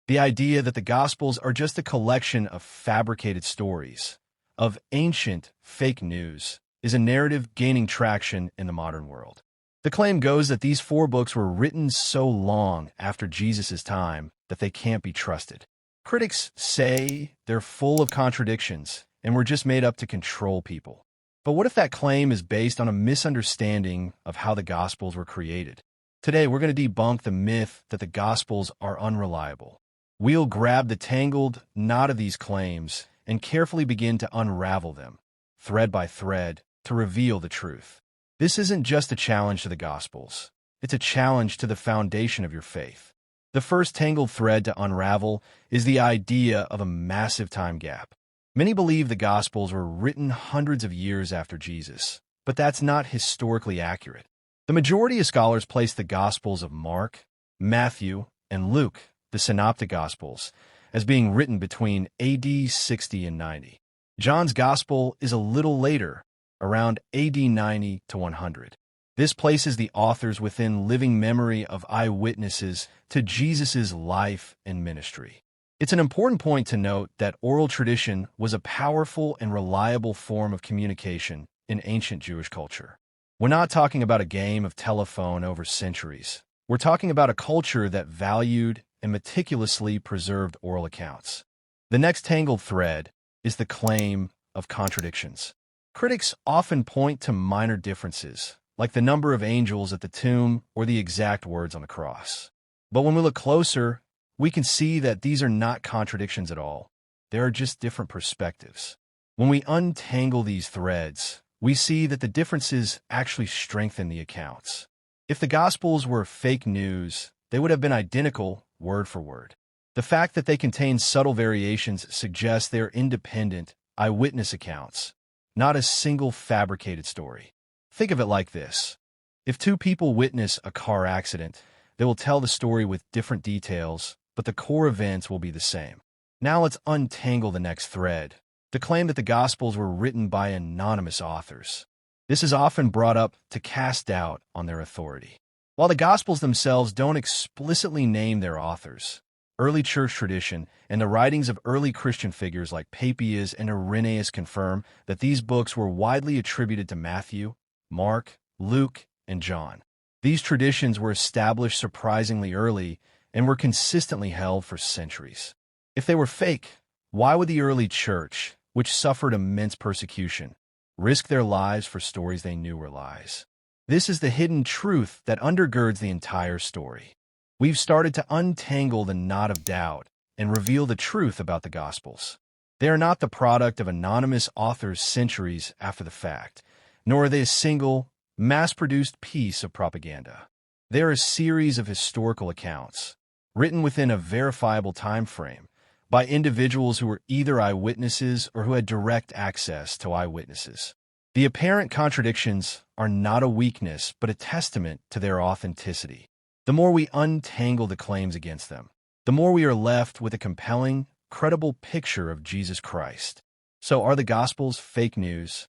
The idea that the Gospels are just a collection of fabricated stories, of ancient fake news, is a narrative gaining traction in the modern world. The claim goes that these 4 books were written so long after Jesus' time that they can't be trusted. Critics say they're full of contradictions and were just made up to control people. But what if that claim is based on a misunderstanding of how the Gospels were created? Today, we're going to debunk the myth that the Gospels are unreliable. We'll grab the tangled knot of these claims and carefully begin to unravel them, thread by thread, to reveal the truth. This isn't just a challenge to the Gospels. It's a challenge to the foundation of your faith. The first tangled thread to unravel is the idea of a massive time gap. Many believe the Gospels were written hundreds of years after Jesus, but that's not historically accurate. The majority of scholars place the Gospels of Mark, Matthew, and Luke, the Synoptic Gospels, as being written between AD 60 and 90. John's Gospel is a little later, around AD 90 to 100. This places the authors within living memory of eyewitnesses to Jesus' life and ministry. It's an important point to note that oral tradition was a powerful and reliable form of communication in ancient Jewish culture. We're not talking about a game of telephone over centuries. We're talking about a culture that valued and meticulously preserved oral accounts. The next tangled thread is the claim of contradictions. Critics often point to minor differences, like the number of angels at the tomb or the exact words on the cross. But when we look closer, we can see that these are not contradictions at all. They are just different perspectives. When we untangle these threads, we see that the differences actually strengthen the accounts. If the Gospels were fake news, they would have been identical word for word. The fact that they contain subtle variations suggests they are independent, eyewitness accounts, not a single fabricated story. Think of it like this. If 2 people witness a car accident, they will tell the story with different details, but the core events will be the same. Now let's untangle the next thread, the claim that the Gospels were written by anonymous authors. This is often brought up to cast doubt on their authority. While the Gospels themselves don't explicitly name their authors, early church tradition and the writings of early Christian figures like Papias and Irenaeus confirm that these books were widely attributed to Matthew, Mark, Luke, and John. These traditions were established surprisingly early and were consistently held for centuries. If they were fake, why would the early church, which suffered immense persecution, risk their lives for stories they knew were lies? This is the hidden truth that undergirds the entire story. We've started to untangle the knot of doubt and reveal the truth about the Gospels. They are not the product of anonymous authors centuries after the fact, nor are they a single, mass-produced piece of propaganda. They are a series of historical accounts, written within a verifiable time frame, by individuals who were either eyewitnesses or who had direct access to eyewitnesses. The apparent contradictions are not a weakness, but a testament to their authenticity. The more we untangle the claims against them, the more we are left with a compelling, credible picture of Jesus Christ. So are the Gospels fake news?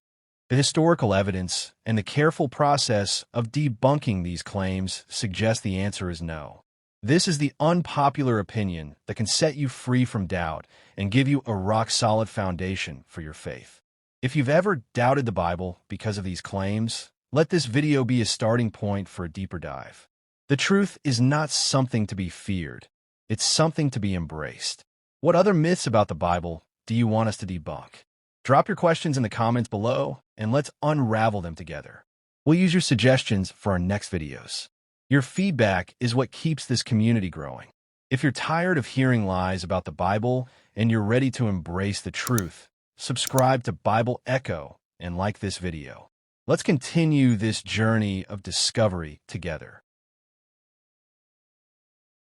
The historical evidence and the careful process of debunking these claims suggest the answer is no. This is the unpopular opinion that can set you free from doubt and give you a rock-solid foundation for your faith. If you've ever doubted the Bible because of these claims, let this video be a starting point for a deeper dive. The truth is not something to be feared. It's something to be embraced. What other myths about the Bible do you want us to debunk? Drop your questions in the comments below, and let's unravel them together. We'll use your suggestions for our next videos. Your feedback is what keeps this community growing. If you're tired of hearing lies about the Bible and you're ready to embrace the truth, subscribe to Bible Echo and like this video. Let's continue this journey of discovery together.